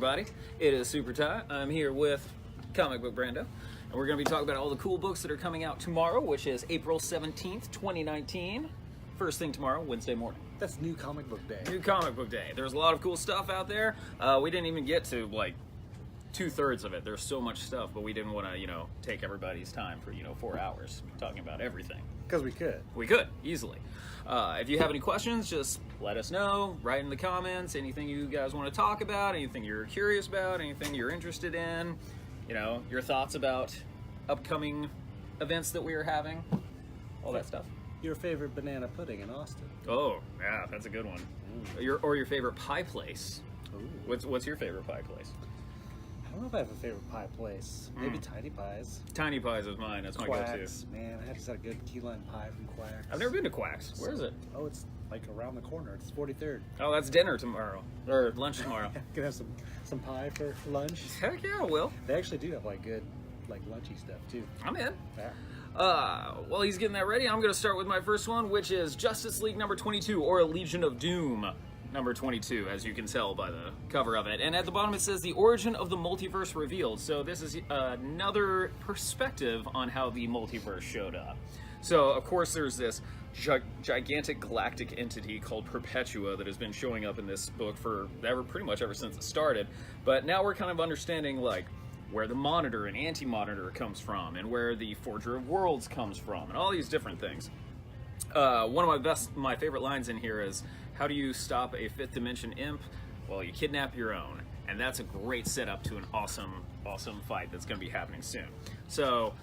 everybody. It is Super Ty. I'm here with Comic Book Brando, and we're going to be talking about all the cool books that are coming out tomorrow, which is April 17th, 2019. First thing tomorrow, Wednesday morning. That's New Comic Book Day. New Comic Book Day. There's a lot of cool stuff out there. We didn't even get to, like, 2/3 of it. There's so much stuff, but we didn't want to, take everybody's time for, 4 hours talking about everything. Because we could. We could, easily. If you have any questions, just let us know. Write in the comments anything you guys want to talk about, anything you're curious about, anything you're interested in, your thoughts about upcoming events that we are having, all that stuff. Your favorite banana pudding in Austin. Oh, yeah, that's a good one. Your favorite pie place. Ooh. What's your favorite pie place? I don't know if I have a favorite pie place. Maybe Tiny Pies. Tiny Pies is mine. That's my go-to. Quacks. Man, I just had a good key lime pie from Quacks. I've never been to Quacks. Where is it? Oh, it's like around the corner. It's 43rd. Oh, that's dinner tomorrow. Or lunch tomorrow. Gonna have some pie for lunch. Heck yeah, Will. They actually do have good lunchy stuff too. I'm in. Yeah. While he's getting that ready, I'm going to start with my first one, which is Justice League number 22, or Legion of Doom number 22, as you can tell by the cover of it. And at the bottom it says, the origin of the multiverse revealed. So this is another perspective on how the multiverse showed up. So, of course, there's this gigantic galactic entity called Perpetua that has been showing up in this book for pretty much ever since it started. But now we're kind of understanding, where the Monitor and Anti-Monitor comes from, and where the Forger of Worlds comes from, and all these different things. One of my favorite lines in here is, how do you stop a fifth dimension imp? Well, you kidnap your own. And that's a great setup to an awesome fight that's going to be happening soon. So,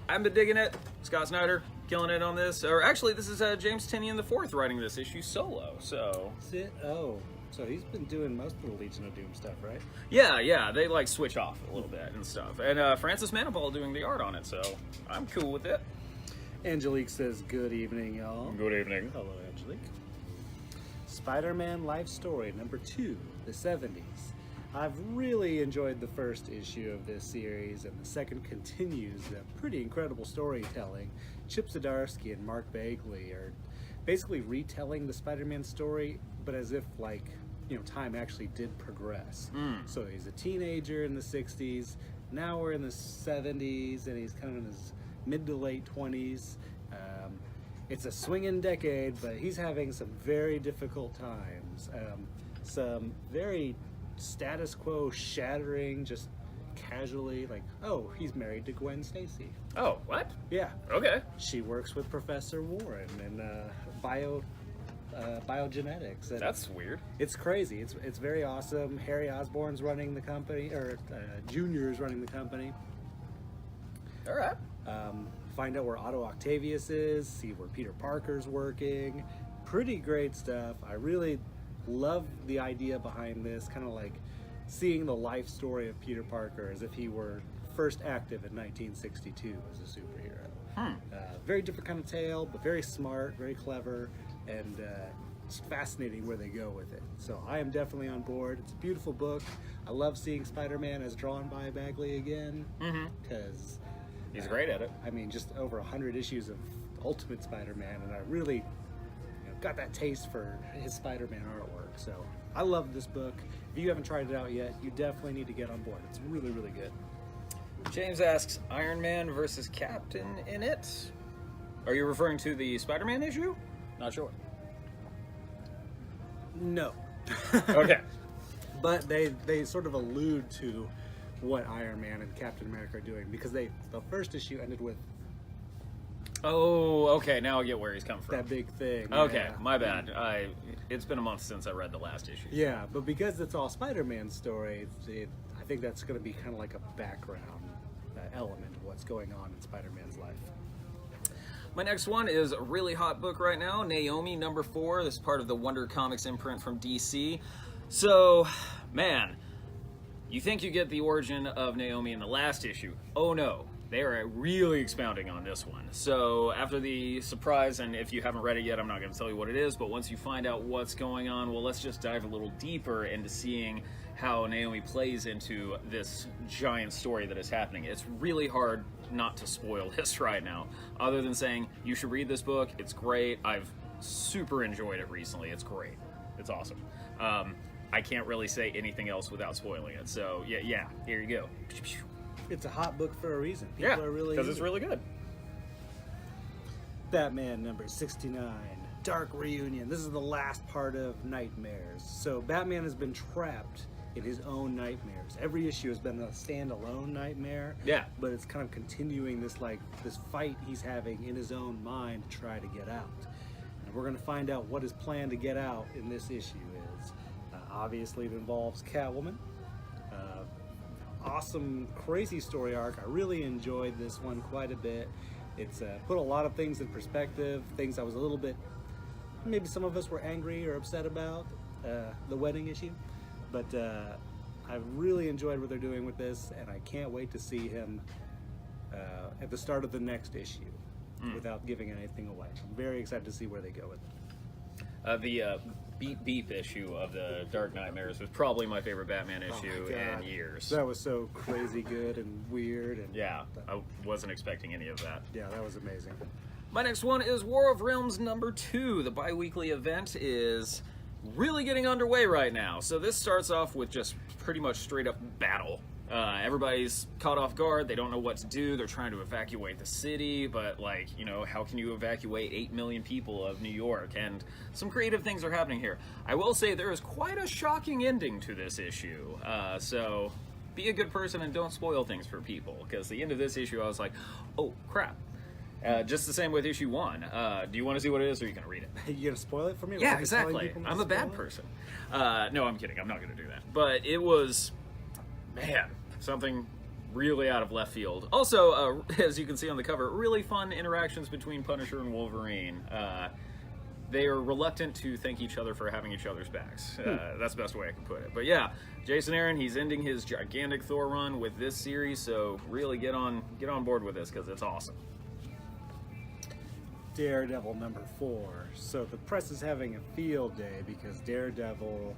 I've been digging it. Scott Snyder killing it on this. Or actually, this is James Tynion IV writing this issue solo. So. That's it? Oh. So he's been doing most of the Legion of Doom stuff, right? Yeah, they switch off a little bit and stuff. And Francis Manapul doing the art on it, so I'm cool with it. Angelique says, good evening, y'all. Good evening. Hello, Angelique. Spider-Man Life Story number 2, the 70s. I've really enjoyed the first issue of this series, and the second continues the pretty incredible storytelling. Chip Zdarsky and Mark Bagley are basically retelling the Spider-Man story, but as if time actually did progress. So he's a teenager in the 60s, now we're in the 70s, and he's kind of in his mid to late 20s. It's a swinging decade, but he's having some very difficult times. Some very status quo shattering, just casually, he's married to Gwen Stacy. Oh, what? Yeah. Okay. She works with Professor Warren in biogenetics. And that's weird. It's crazy. It's very awesome. Harry Osborn's running the company, or Junior is running the company. All right. Find out where Otto Octavius is, see where Peter Parker's working. Pretty great stuff. I really love the idea behind this, kind of like seeing the life story of Peter Parker as if he were first active in 1962 as a superhero. Very different kind of tale, but very smart, very clever, and it's fascinating where they go with it. So I am definitely on board. It's a beautiful book. I love seeing Spider-Man as drawn by Bagley again, because he's great at it. I mean, just over 100 issues of Ultimate Spider-Man, and I really got that taste for his Spider-Man artwork. So I love this book. If you haven't tried it out yet, you definitely need to get on board. It's really, really good. James asks, Iron Man versus Captain in it? Are you referring to the Spider-Man issue? Not sure. No. Okay. But they sort of allude to what Iron Man and Captain America are doing, because the first issue ended with oh, okay, now I get where he's come from. that big thing. Okay, yeah. my bad. It's been a month since I read the last issue. Yeah, but because it's all Spider-Man's story, I think that's going to be kind of like a background element of what's going on in Spider-Man's life. My next one is a really hot book right now, Naomi number 4. This is part of the Wonder Comics imprint from DC. So, man, you think you get the origin of Naomi in the last issue. Oh no, they are really expounding on this one. So after the surprise, and if you haven't read it yet, I'm not going to tell you what it is, but once you find out what's going on, well, let's just dive a little deeper into seeing how Naomi plays into this giant story that is happening. It's really hard not to spoil this right now, other than saying you should read this book. It's great. I've super enjoyed it recently. It's great. It's awesome. I can't really say anything else without spoiling it. So yeah, here you go. It's a hot book for a reason. Yeah, People are really because it's really good. Batman number 69, Dark Reunion. This is the last part of Nightmares. So Batman has been trapped in his own nightmares. Every issue has been a standalone nightmare. Yeah. But it's kind of continuing this fight he's having in his own mind to try to get out. And we're going to find out what his plan to get out in this issue is. Obviously, it involves Catwoman. Awesome, crazy story arc. I really enjoyed this one quite a bit. It's put a lot of things in perspective, things I was a little bit, maybe some of us were angry or upset about, the wedding issue. But I've really enjoyed what they're doing with this, and I can't wait to see him at the start of the next issue without giving anything away. I'm very excited to see where they go with it. The Beep Beep issue of the Dark Nightmares was probably my favorite Batman issue in years. That was so crazy good and weird. And yeah, I wasn't expecting any of that. Yeah, that was amazing. My next one is War of Realms number 2. The bi-weekly event is really getting underway right now. So this starts off with just pretty much straight up battle. Everybody's caught off guard. They don't know what to do. They're trying to evacuate the city, but how can you evacuate 8 million people of New York? And some creative things are happening here. I will say there is quite a shocking ending to this issue. So be a good person and don't spoil things for people, because the end of this issue I was like, oh crap. Just the same with issue 1. Do you want to see what it is, or are you going to read it? You going to spoil it for me? Yeah, exactly. I'm a bad person. No, I'm kidding. I'm not going to do that. But it was, man, something really out of left field. Also, as you can see on the cover, really fun interactions between Punisher and Wolverine. They are reluctant to thank each other for having each other's backs. That's the best way I can put it. But yeah, Jason Aaron, he's ending his gigantic Thor run with this series, so really get on board with this, because it's awesome. Daredevil number 4. So the press is having a field day because Daredevil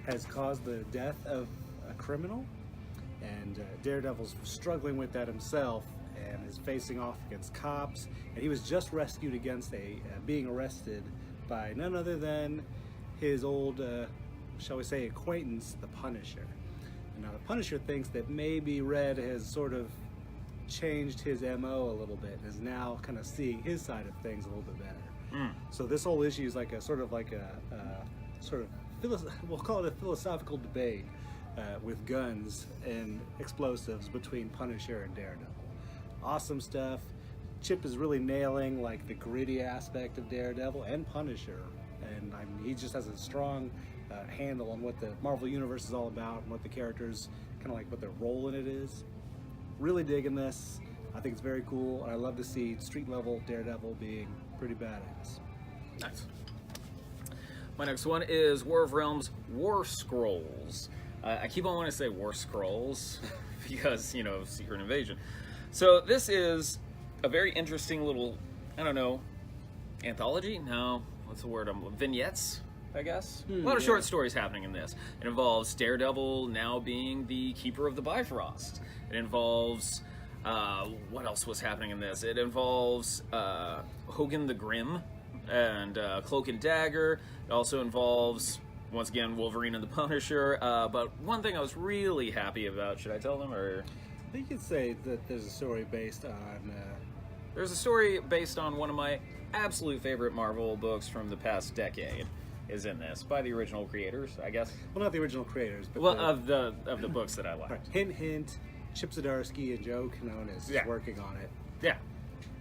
has caused the death of a criminal, and Daredevil's struggling with that himself and is facing off against cops, and he was just rescued against being arrested by none other than his old, shall we say, acquaintance, the Punisher. And now the Punisher thinks that maybe Red has sort of changed his MO a little bit and is now kind of seeing his side of things a little bit better. So this whole issue is like a we'll call it a philosophical debate with guns and explosives between Punisher and Daredevil. Awesome stuff. Chip is really nailing the gritty aspect of Daredevil and Punisher, and he just has a strong handle on what the Marvel Universe is all about and what the characters, kind of what their role in it is. Really digging this. I think it's very cool, and I love to see street level Daredevil being pretty badass. Nice. My next one is War of Realms War Scrolls. I keep on wanting to say War Scrolls because, Secret Invasion. So this is a very interesting little, anthology? No, what's the word? Vignettes, I guess? A lot of short stories happening in this. It involves Daredevil now being the Keeper of the Bifrost. It involves, what else was happening in this? It involves Hogan the Grim and Cloak and Dagger. It also involves, once again, Wolverine and the Punisher. But one thing I was really happy about, should I tell them, or? I think you could say that there's a story based on... There's a story based on one of my absolute favorite Marvel books from the past decade. Is in this by the original creators, I guess. Well, not the original creators, but of the books that I like. Right. Hint, hint. Chip Zdarsky and Joe Quinones is working on it. Yeah,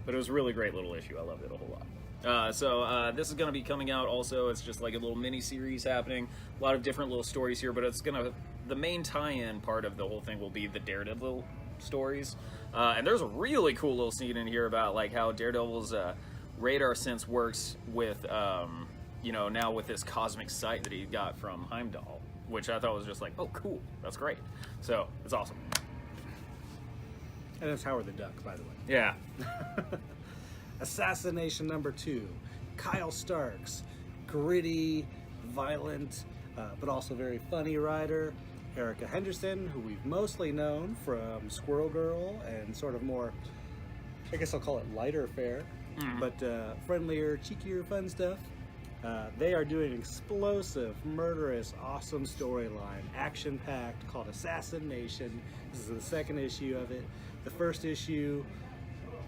but it was a really great little issue. I loved it a whole lot. So this is going to be coming out also. It's just like a little mini series happening. A lot of different little stories here, but the main tie-in part of the whole thing will be the Daredevil stories. And there's a really cool little scene in here about how Daredevil's radar sense works with, now with this cosmic sight that he got from Heimdall, which I thought was just oh, cool. That's great. So it's awesome. And that's Howard the Duck, by the way. Yeah. Assassination number 2. Kyle Starks. Gritty, violent, but also very funny writer. Erica Henderson, who we've mostly known from Squirrel Girl and sort of more, I guess I'll call it lighter fare, but friendlier, cheekier, fun stuff. They are doing an explosive, murderous, awesome storyline, action-packed, called Assassination. This is the second issue of it. The first issue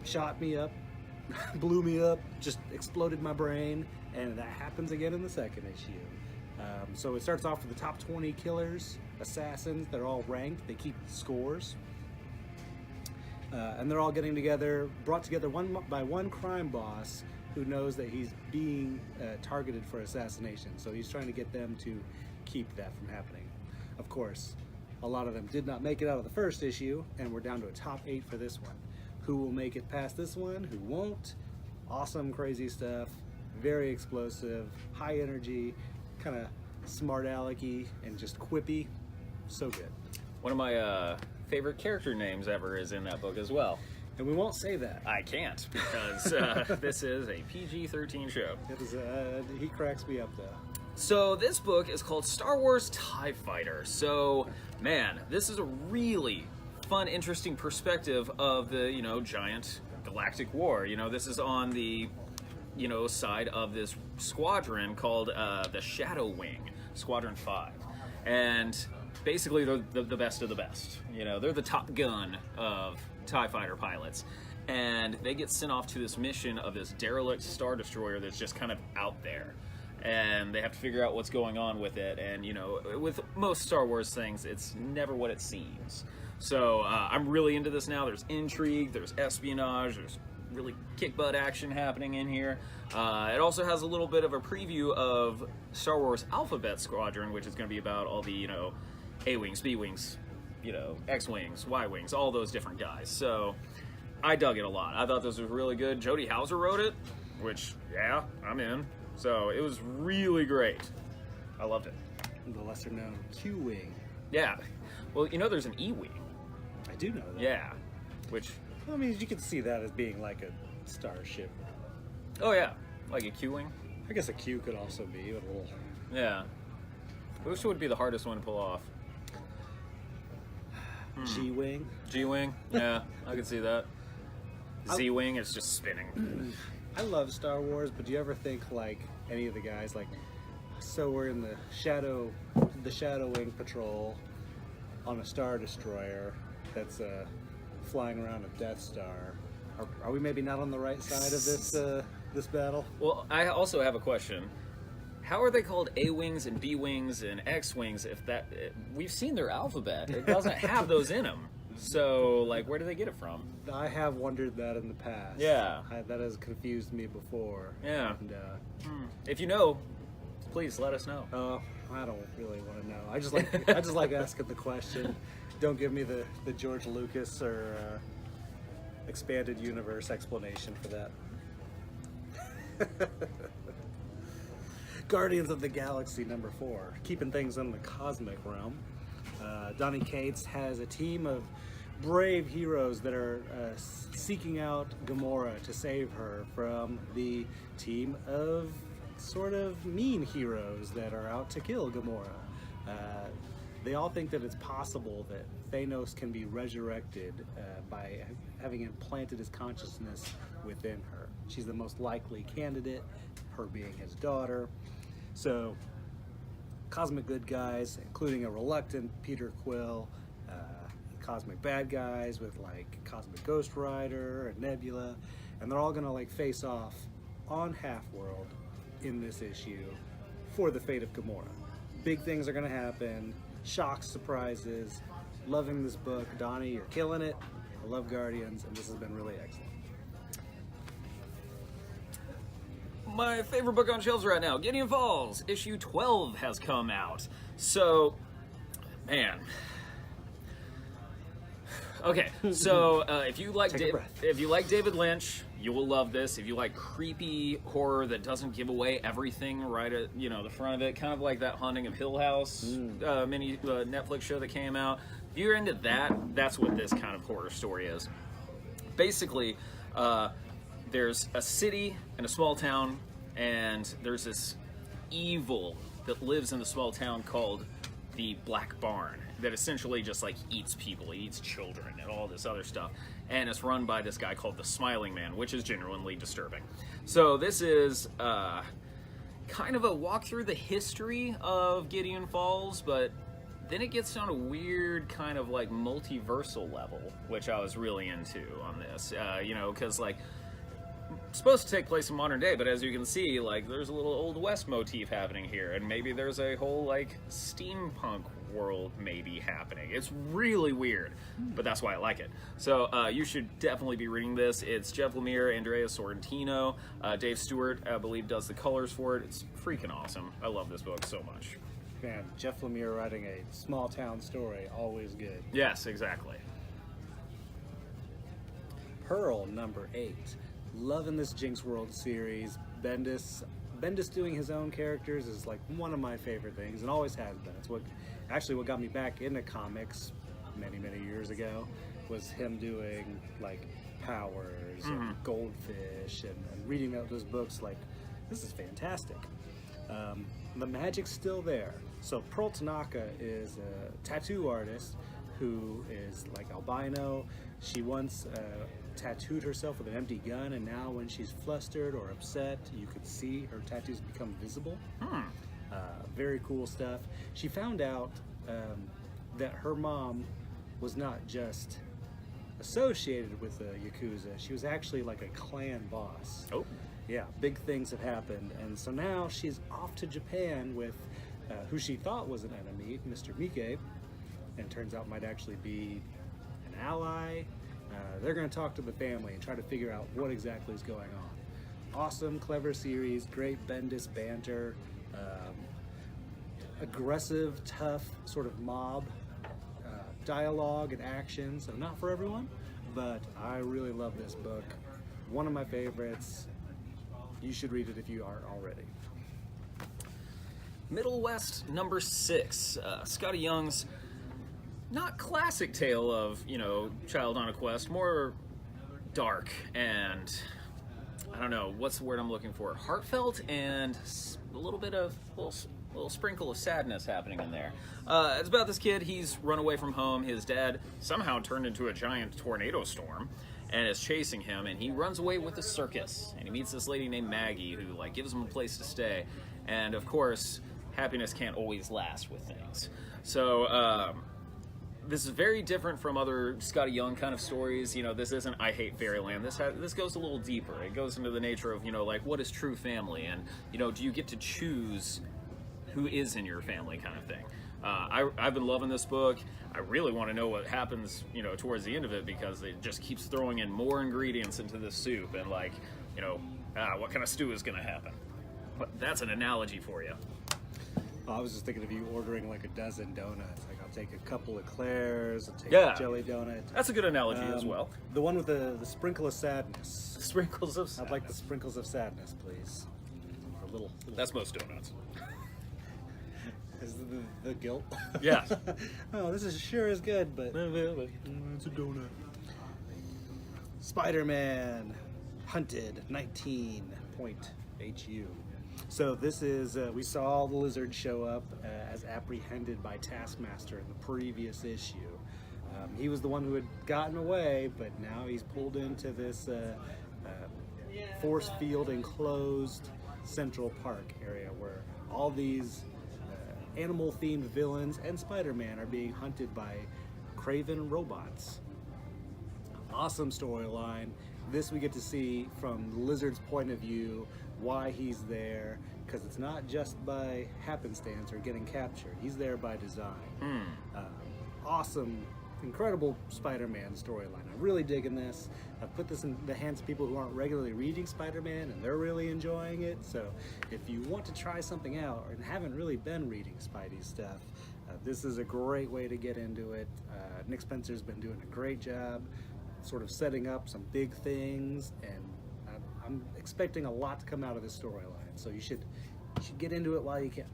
shot me up, blew me up, just exploded my brain, and that happens again in the second issue. So it starts off with the top 20 killers, assassins. They're all ranked. They keep scores. And they're all getting together, brought together by one crime boss who knows that he's being targeted for assassination. So he's trying to get them to keep that from happening. Of course, a lot of them did not make it out of the first issue, and we're down to a top 8 for this one. Who will make it past this one? Who won't? Awesome, crazy stuff. Very explosive, high energy, kind of smart alecky, and just quippy. So good. One of my favorite character names ever is in that book as well. And we won't say that. I can't, because this is a PG-13 show. It is, he cracks me up, though. So this book is called Star Wars TIE Fighter. So, man, this is a really fun, interesting perspective of the, giant galactic war. This is on the, side of this squadron called the Shadow Wing, Squadron 5. And basically they're the best of the best. They're the top gun of TIE Fighter pilots. And they get sent off to this mission of this derelict Star Destroyer that's just kind of out there. And they have to figure out what's going on with it. And, with most Star Wars things, it's never what it seems. So I'm really into this now. There's intrigue, there's espionage, there's really kick-butt action happening in here. It also has a little bit of a preview of Star Wars Alphabet Squadron, which is going to be about all the, A-Wings, B-Wings, X-Wings, Y-Wings, all those different guys. So I dug it a lot. I thought this was really good. Jody Hauser wrote it, which, yeah, I'm in. So it was really great. I loved it. The lesser-known Q-Wing. Yeah. Well, there's an E-Wing. I do know that. Yeah. Which... I mean, you could see that as being like a starship. Oh, yeah. Like a Q-Wing? I guess a Q could also be a little... Yeah. Which would be the hardest one to pull off? G-Wing? G-Wing? Yeah, I could see that. Z-Wing is just spinning. I love Star Wars, but do you ever think, like, any of the guys, like, so we're in the Shadow Wing Patrol on a Star Destroyer that's flying around a Death Star. Are we maybe not on the right side of this battle? Well, I also have a question. How are they called A-Wings and B-Wings and X-Wings if we've seen their alphabet. It doesn't have those in them. So, like, where do they get it from? I have wondered that in the past. Yeah. That has confused me before. Yeah. And, if you know, please let us know. I don't really want to know. I just like asking the question. Don't give me the George Lucas or expanded universe explanation for that. Guardians of the Galaxy #4, keeping things in the cosmic realm. Donny Cates has a team of brave heroes that are seeking out Gamora to save her from the team of sort of mean heroes that are out to kill Gamora. They all think that it's possible that Thanos can be resurrected by having implanted his consciousness within her. She's the most likely candidate, her being his daughter. So, cosmic good guys, including a reluctant Peter Quill, cosmic bad guys with like Cosmic Ghost Rider and Nebula, and they're all gonna like face off on Half-World in this issue for the fate of Gamora. Big things are gonna happen, shocks, surprises. Loving this book. Donnie, you're killing it. I love Guardians, and this has been really excellent. My favorite book on shelves right now, Gideon Falls, issue 12 has come out. So, man. Okay, so if you like David Lynch, you will love this. If you like creepy horror that doesn't give away everything right at the front of it, kind of like that Haunting of Hill House mini Netflix show that came out. If you're into that, that's what this kind of horror story is. Basically, there's a city in a small town, and there's this evil that lives in the small town called the Black Barn that essentially just like eats people, eats children, and all this other stuff. And it's run by this guy called the Smiling Man, which is genuinely disturbing. So this is kind of a walk through the history of Gideon Falls, but then it gets on a weird kind of like multiversal level, which I was really into on this. You know, because like supposed to take place in modern day, but as you can see, like there's a little Old West motif happening here, and maybe there's a whole like steampunk world maybe happening. It's really weird, but that's why I like it. So you should definitely be reading this. It's Jeff Lemire, Andrea Sorrentino, Dave Stewart, I believe, does the colors for it. It's freaking awesome. I love this book so much. Man, Jeff Lemire writing a small town story, always good. Yes, exactly. Pearl, number 8. Loving this Jinx World series. Bendis doing his own characters is like one of my favorite things, and always has been. It's what got me back into comics many years ago, was him doing like Powers and Goldfish and reading out those books. Like, this is fantastic. The magic's still there. So Pearl Tanaka is a tattoo artist who is like albino. She once tattooed herself with an empty gun, and now when she's flustered or upset, you could see her tattoos become visible. Very cool stuff. She found out that her mom was not just associated with the Yakuza, she was actually like a clan boss. Oh. Yeah, big things have happened, and so now she's off to Japan with who she thought was an enemy, Mr. Mike, and turns out might actually be an ally. They're going to talk to the family and try to figure out what exactly is going on. Awesome, clever series, great Bendis banter, aggressive, tough sort of mob dialogue and action. So not for everyone, but I really love this book. One of my favorites. You should read it if you aren't already. Middle West, number 6. Scotty Young's not classic tale of, you know, child on a quest, more dark and, I don't know, what's the word I'm looking for? Heartfelt and a little bit of, little sprinkle of sadness happening in there. It's about this kid. He's run away from home. His dad somehow turned into a giant tornado storm and is chasing him, and he runs away with a circus, and he meets this lady named Maggie who like gives him a place to stay, and of course happiness can't always last with things. So this is very different from other Scotty Young kind of stories. You know, this isn't I Hate Fairyland. This goes a little deeper. It goes into the nature of, you know, like what is true family, and, you know, do you get to choose who is in your family kind of thing. I've been loving this book. I really want to know what happens, you know, towards the end of it, because it just keeps throwing in more ingredients into the soup, and like, you know, what kind of stew is going to happen. But that's an analogy for you. I was just thinking of you ordering like a dozen donuts. Like, I'll take a couple eclairs, I'll take a jelly donut. That's a good analogy as well. The one with the sprinkle of sadness. Sprinkles of sadness. I'd like the sprinkles of sadness, please. A little. That's most donuts. Is the guilt? Yeah. Oh, this is sure is good, but it's a donut. Spider-Man Hunted 19.HU. So this is, we saw the Lizard show up as apprehended by Taskmaster in the previous issue. He was the one who had gotten away, but now he's pulled into this force field enclosed Central Park area where all these animal-themed villains and Spider-Man are being hunted by craven robots. Awesome storyline. This we get to see from the Lizard's point of view, why he's there, because it's not just by happenstance or getting captured. He's there by design. Awesome, incredible Spider-Man storyline. I'm really digging this. I've put this in the hands of people who aren't regularly reading Spider-Man, and they're really enjoying it. So if you want to try something out and haven't really been reading Spidey stuff, this is a great way to get into it. Nick Spencer's been doing a great job sort of setting up some big things, and I'm expecting a lot to come out of this storyline. So you should get into it while you can.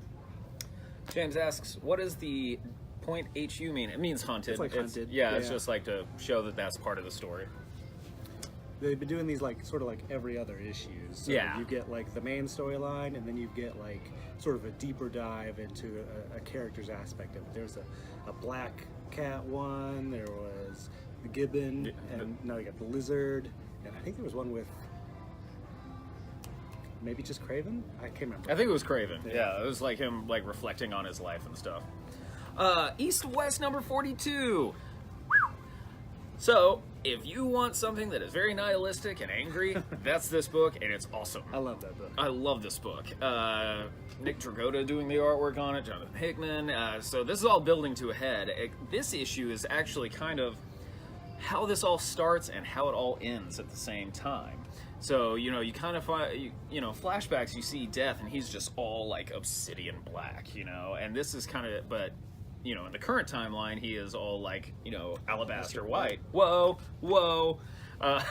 James asks, what does the point HU mean? It means hunted. It's like hunted. Yeah, it's just like to show that that's part of the story. They've been doing these like sort of like every other issue. So yeah. You get like the main storyline, and then you get like sort of a deeper dive into a character's aspect of it. There's a Black Cat one, there was the Gibbon, and now you got the Lizard, and I think there was one with maybe just Craven? I can't remember. I think it was Craven. Yeah, it was like him like reflecting on his life and stuff. East West number 42. So, if you want something that is very nihilistic and angry, that's this book, and it's awesome. I love that book. I love this book. Nick Dragotta doing the artwork on it, Jonathan Hickman. So this is all building to a head. This issue is actually kind of how this all starts and how it all ends at the same time. So, you know, you kind of find, you know, flashbacks, you see Death, and he's just all like obsidian black, you know, and this is kind of, but, you know, in the current timeline, he is all like, you know, alabaster white. Whoa, whoa, up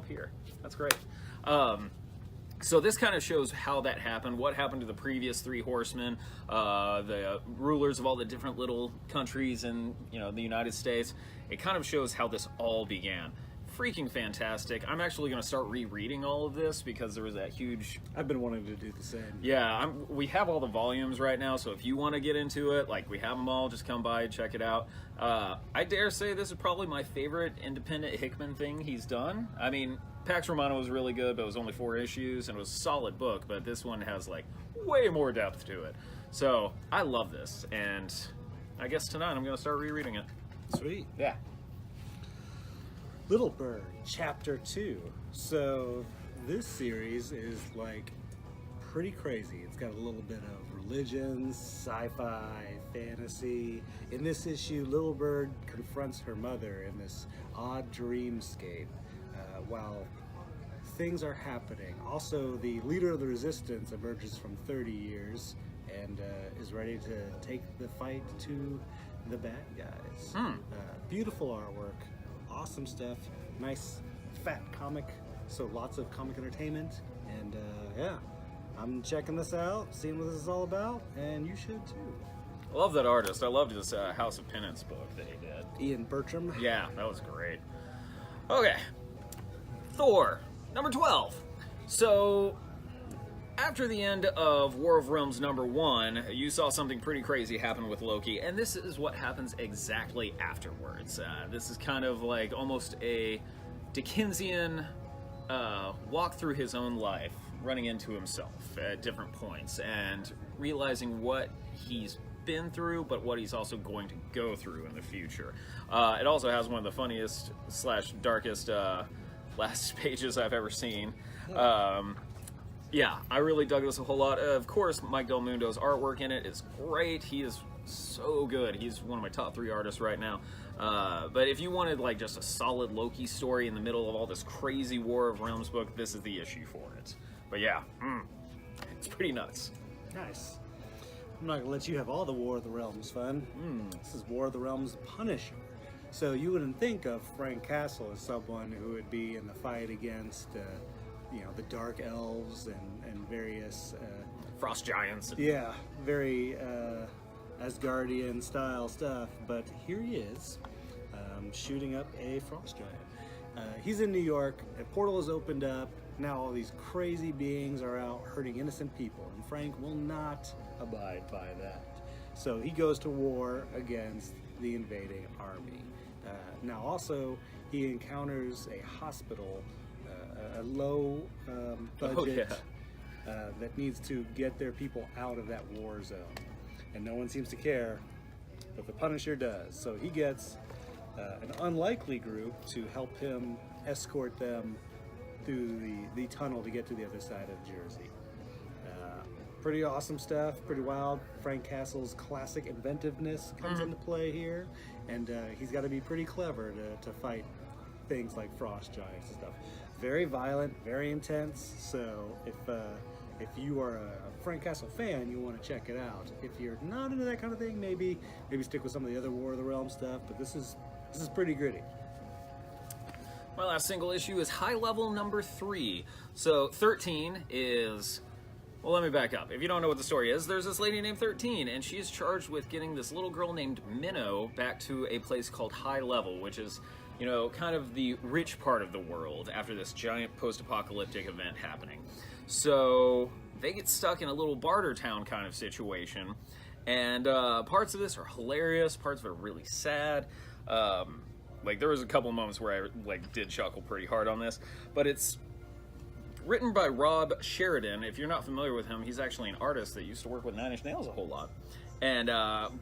here. That's great. So this kind of shows how that happened, what happened to the previous three horsemen, the rulers of all the different little countries in, you know, the United States. It kind of shows how this all began. Freaking fantastic. I'm actually going to start rereading all of this because there was that huge... I've been wanting to do the same. Yeah, we have all the volumes right now, so if you want to get into it, like, we have them all, just come by and check it out. I dare say this is probably my favorite independent Hickman thing he's done. I mean, Pax Romana was really good, but it was only 4 issues, and it was a solid book, but this one has, like, way more depth to it. So, I love this, and I guess tonight I'm going to start rereading it. Sweet. Yeah. Little Bird, Chapter 2. So this series is like pretty crazy. It's got a little bit of religion, sci-fi, fantasy. In this issue, Little Bird confronts her mother in this odd dreamscape while things are happening. Also, the leader of the resistance emerges from 30 years and is ready to take the fight to the bad guys. Beautiful artwork. Awesome stuff, nice fat comic, so lots of comic entertainment, and yeah, I'm checking this out, seeing what this is all about, and you should too. I love that artist. I loved his House of Penance book that he did. Ian Bertram. Yeah, that was great. Okay, Thor, number 12. So, after the end of War of Realms number 1, you saw something pretty crazy happen with Loki, and this is what happens exactly afterwards. This is kind of like almost a Dickensian walk through his own life, running into himself at different points, and realizing what he's been through, but what he's also going to go through in the future. It also has one of the funniest / darkest last pages I've ever seen. Yeah, I really dug this a whole lot. Of course, Mike Del Mundo's artwork in it is great. He is so good. He's one of my top 3 artists right now. But if you wanted like just a solid Loki story in the middle of all this crazy War of Realms book, this is the issue for it. But yeah, it's pretty nuts. Nice. I'm not gonna let you have all the War of the Realms fun. This is War of the Realms Punisher. So you wouldn't think of Frank Castle as someone who would be in the fight against you know, the Dark Elves and various... Frost Giants. Yeah, very Asgardian style stuff, but here he is, shooting up a Frost Giant. He's in New York, a portal has opened up, now all these crazy beings are out hurting innocent people, and Frank will not abide by that. So he goes to war against the invading army. Now also, he encounters a hospital, a low budget that needs to get their people out of that war zone. And no one seems to care, but the Punisher does. So he gets an unlikely group to help him escort them through the tunnel to get to the other side of Jersey. Pretty awesome stuff, pretty wild. Frank Castle's classic inventiveness comes into play here, and he's got to be pretty clever to fight things like Frost Giants and stuff. Very violent, very intense, so if you are a Frank Castle fan, you want to check it out. If you're not into that kind of thing, maybe stick with some of the other War of the Realms stuff, but this is pretty gritty. My last single issue is High Level number 3. So 13 is... Well, let me back up. If you don't know what the story is, there's this lady named 13, and she's charged with getting this little girl named Minnow back to a place called High Level, which is, you know, kind of the rich part of the world after this giant post-apocalyptic event happening. So they get stuck in a little barter town kind of situation, and parts of this are hilarious, parts of it are really sad. Like, there was a couple moments where I, like, did chuckle pretty hard on this, but it's Written by Rob Sheridan. If you're not familiar with him, he's actually an artist that used to work with Nine Inch Nails a whole lot. And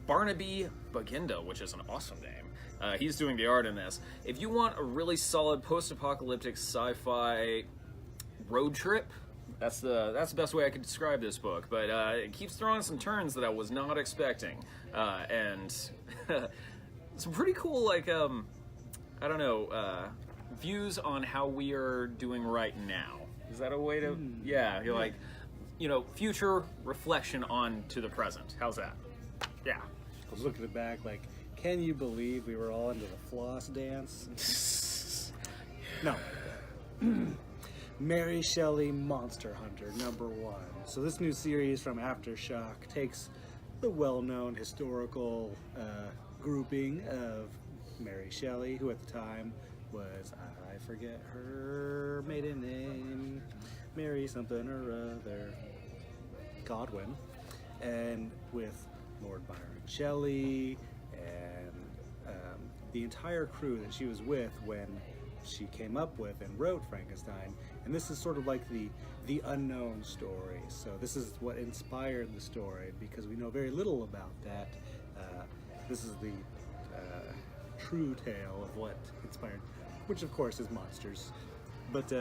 Barnaby Baginda, which is an awesome name. He's doing the art in this. If you want a really solid post-apocalyptic sci-fi road trip, that's the best way I could describe this book. But it keeps throwing some turns that I was not expecting, and some pretty cool, like I don't know, views on how we are doing right now. Is that a way to? Yeah, you're like, you know, future reflection on to the present. How's that? Yeah. I was looking back, like, can you believe we were all into the floss dance? No. Mary Shelley Monster Hunter #1. So this new series from Aftershock takes the well-known historical grouping of Mary Shelley, who at the time was, I forget her maiden name, Mary something or other, Godwin, and with Lord Byron Shelley and the entire crew that she was with when she came up with and wrote Frankenstein. And this is sort of like the unknown story. So this is what inspired the story, because we know very little about that. This is the true tale of what inspired, which of course is monsters. But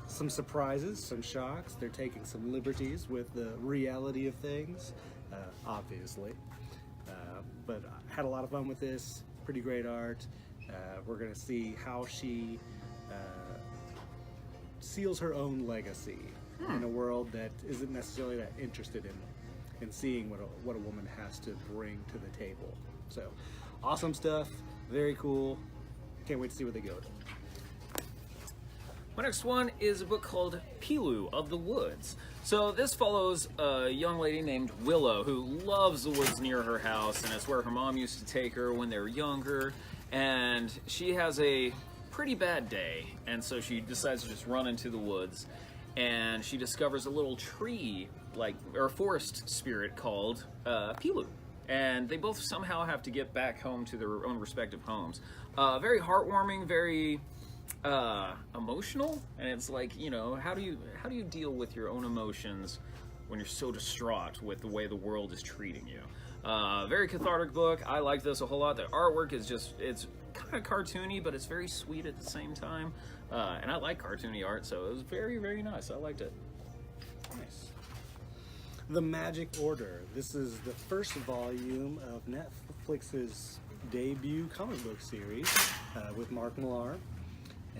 some surprises, some shocks. They're taking some liberties with the reality of things, obviously. But I had a lot of fun with this. Pretty great art. We're going to see how she seals her own legacy in a world that isn't necessarily that interested in seeing what a woman has to bring to the table. So, awesome stuff. Very cool. Can't wait to see where they go. My next one is a book called Pilu of the Woods. So this follows a young lady named Willow who loves the woods near her house, and it's where her mom used to take her when they were younger. And she has a pretty bad day, and so she decides to just run into the woods, and she discovers a little tree, or forest spirit called Pilu. And they both somehow have to get back home to their own respective homes. Very heartwarming, very emotional, and it's like, you know, how do you deal with your own emotions when you're so distraught with the way the world is treating you? Very cathartic book. I like this a whole lot. The artwork is it's kind of cartoony, but it's very sweet at the same time, and I like cartoony art, so it was very, very nice. I liked it. Nice. The Magic Order. This is the first volume of Netflix's debut comic book series with Mark Millar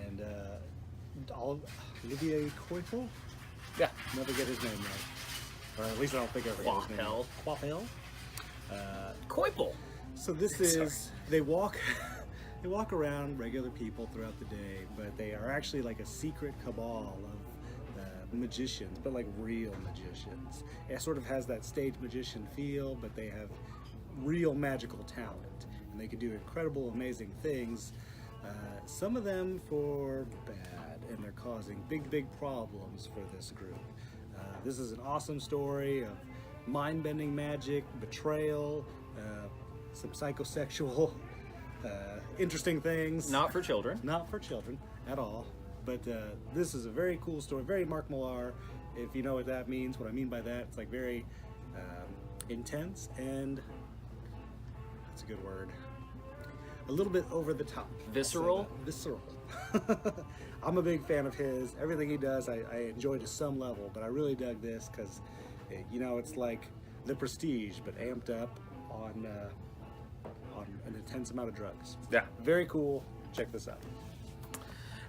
and Olivier Coipel. Yeah. Never get his name right. Or at least I don't think I ever get his name right. Coipel. Coipel. So this is, they walk around regular people throughout the day, but they are actually like a secret cabal of magicians, but like real magicians. It sort of has that stage magician feel, but they have real magical talent, and they can do incredible, amazing things. Some of them for bad, and they're causing big problems for this group. This is an awesome story of mind-bending magic, betrayal, some psychosexual, interesting things. Not for children. Not for children at all. But this is a very cool story, very Mark Millar, if you know what that means. What I mean by that, it's like very intense and, that's a good word, a little bit over the top. Visceral? Visceral. I'm a big fan of his. Everything he does, I enjoy to some level, but I really dug this because, you know, it's like The Prestige, but amped up on an intense amount of drugs. Yeah. Very cool. Check this out.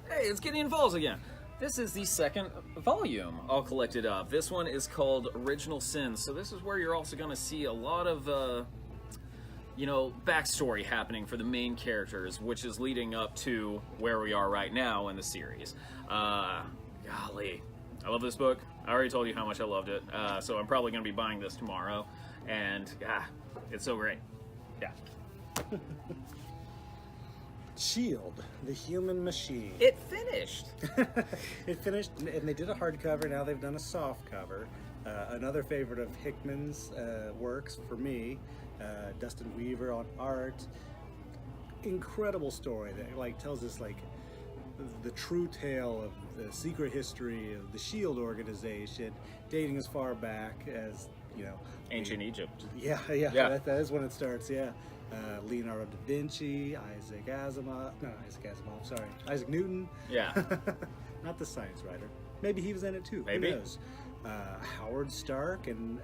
Hey, it's Gideon Falls again. This is the second volume all collected up. This one is called Original Sins. So this is where you're also going to see a lot of, you know, backstory happening for the main characters, which is leading up to where we are right now in the series. Golly, I love this book. I already told you how much I loved it, so I'm probably going to be buying this tomorrow. And, it's so great. Yeah. Shield, the Human Machine. It finished. It finished, and they did a hardcover. Now they've done a soft cover. Another favorite of Hickman's works for me. Dustin Weaver on art. Incredible story that like tells this like the true tale of the secret history of the SHIELD organization, dating as far back as, you know, Ancient Egypt. Yeah. That is when it starts. Yeah, Leonardo da Vinci, Isaac Newton. Yeah. Not the science writer. Maybe he was in it too. Maybe. Who knows? Howard Stark and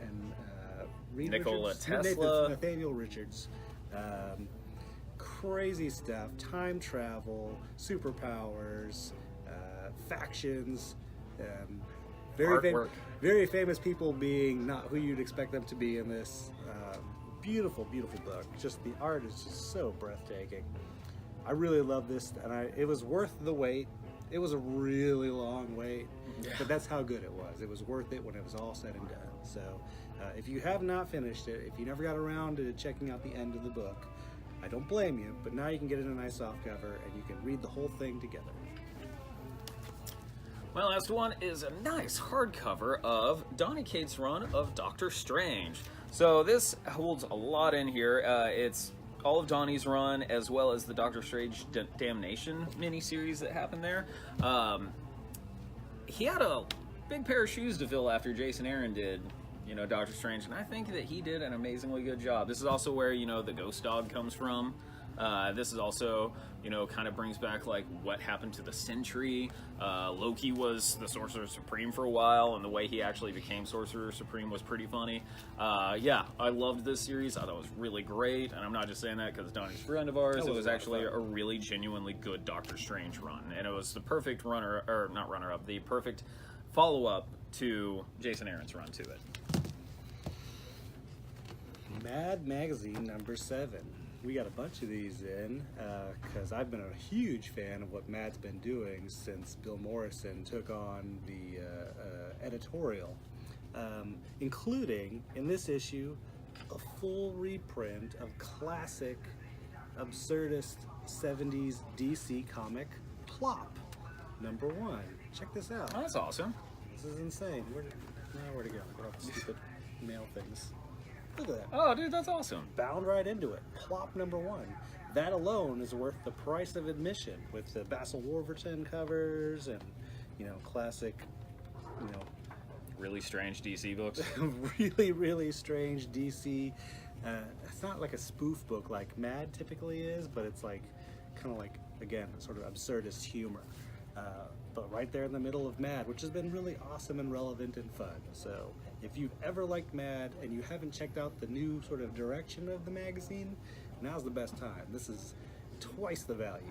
Reed Nikola Richards, Tesla. Nathaniel Richards. Crazy stuff. Time travel, superpowers, factions. Artwork. Very famous people being not who you'd expect them to be in this. Beautiful book. Just the art is just so breathtaking. I really love this, and it was worth the wait. It was a really long wait, but that's how good it was. It was worth it when it was all said and done. So, if you have not finished it, if you never got around to checking out the end of the book, I don't blame you, but now you can get it in a nice softcover, and you can read the whole thing together. My last one is a nice hardcover of Donny Cates' run of Doctor Strange. So this holds a lot in here. It's all of Donny's run, as well as the Doctor Strange Damnation miniseries that happened there. He had a big pair of shoes to fill after Jason Aaron did, Doctor Strange, and I think that he did an amazingly good job. This is also where, the ghost dog comes from. This is also, kind of brings back, like, what happened to the Sentry. Loki was the Sorcerer Supreme for a while, and the way he actually became Sorcerer Supreme was pretty funny. Yeah, I loved this series. I thought it was really great, and I'm not just saying that because Donnie's a friend of ours. It was actually a really genuinely good Doctor Strange run, and it was the perfect the perfect follow-up to Jason Aaron's run to it. Mad Magazine number 7. We got a bunch of these in because I've been a huge fan of what Mad's been doing since Bill Morrison took on the editorial, including, in this issue, a full reprint of classic, absurdist 70s DC comic, Plop, number 1. Check this out. Oh, that's awesome. This is insane. Where to go? Get off the stupid mail things. Look at that. Oh, dude, that's awesome. Bound right into it. Plop number 1. That alone is worth the price of admission with the Basil Wolverton covers and, classic, Really strange DC books. really, really strange DC. It's not like a spoof book like Mad typically is, but it's like, kind of like, again, sort of absurdist humor. But right there in the middle of Mad, which has been really awesome and relevant and fun. So if you've ever liked Mad and you haven't checked out the new sort of direction of the magazine, now's the best time. This is twice the value.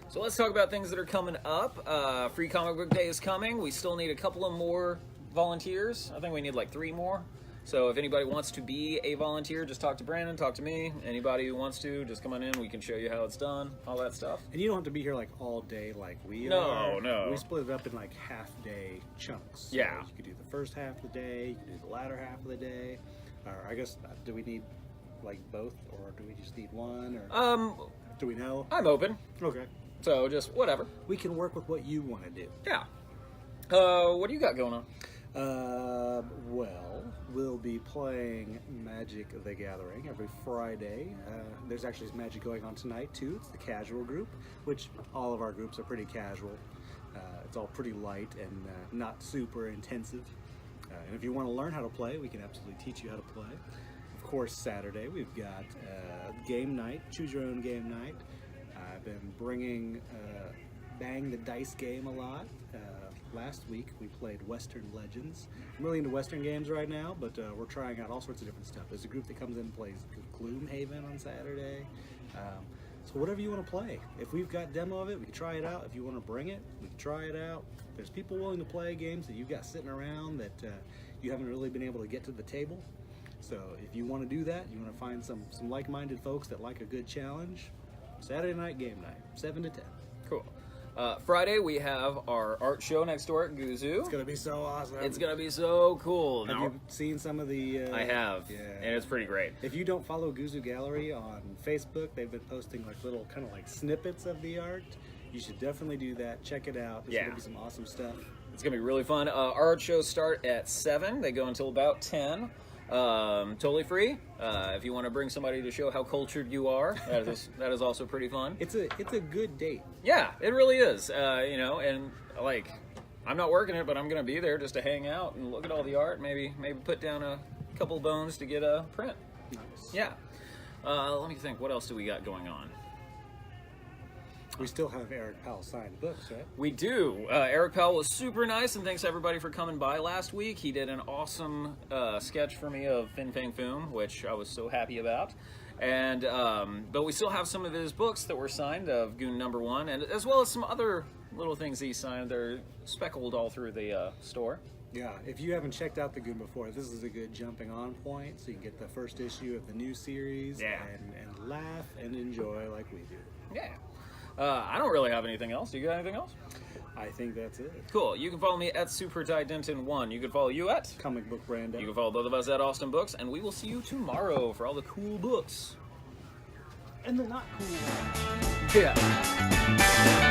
So let's talk about things that are coming up. Free Comic Book Day is coming. We still need a couple of more volunteers. I think we need like 3 more. So if anybody wants to be a volunteer, just talk to Brandon, talk to me. Anybody who wants to, just come on in. We can show you how it's done, all that stuff. And you don't have to be here like all day like we are. No. We split it up in like half-day chunks. So yeah. You could do the first half of the day, you could do the latter half of the day. Or I guess, do we need like both, or do we just need one? Or do we know? I'm open. Okay. So just whatever. We can work with what you want to do. Yeah. What do you got going on? Well, we'll be playing Magic the Gathering every Friday. There's actually some Magic going on tonight, too. It's the casual group, which all of our groups are pretty casual. It's all pretty light and not super intensive. And if you want to learn how to play, we can absolutely teach you how to play. Of course, Saturday, we've got game night, choose your own game night. I've been bringing Bang the Dice game a lot. Last week we played Western Legends. I'm really into Western games right now, but we're trying out all sorts of different stuff. There's a group that comes in and plays Gloomhaven on Saturday. So whatever you want to play. If we've got demo of it, we can try it out. If you want to bring it, we can try it out. There's people willing to play games that you've got sitting around that you haven't really been able to get to the table. So if you want to do that, you want to find some like-minded folks that like a good challenge, Saturday night game night, 7 to 10. Cool. Friday, we have our art show next door at Guzu. It's going to be so awesome. It's going to be so cool. Have you seen some of the... I have, yeah. And it's pretty great. If you don't follow Guzu Gallery on Facebook, they've been posting like little kind of like snippets of the art. You should definitely do that. Check it out. There's going to be some awesome stuff. It's going to be really fun. Our art shows start at 7. They go until about 10. Totally free. If you want to bring somebody to show how cultured you are, that is also pretty fun. It's a good date. Yeah, it really is. You know, and like, I'm not working it, but I'm gonna be there just to hang out and look at all the art. Maybe put down a couple bones to get a print. Nice. Yeah. Let me think. What else do we got going on? We still have Eric Powell signed books, right? We do. Eric Powell was super nice, and thanks everybody for coming by last week. He did an awesome sketch for me of Fin Fang Foom, which I was so happy about. And but we still have some of his books that were signed of Goon #1, and as well as some other little things he signed. They're speckled all through the store. Yeah, if you haven't checked out the Goon before, this is a good jumping on point, so you can get the first issue of the new series and laugh and enjoy like we do. Yeah. I don't really have anything else. Do you got anything else? I think that's it. Cool. You can follow me at SuperDidenton1. You can follow you at Comic Book Brando. You can follow both of us at Austin Books, and we will see you tomorrow for all the cool books. And the not cool ones. Yeah.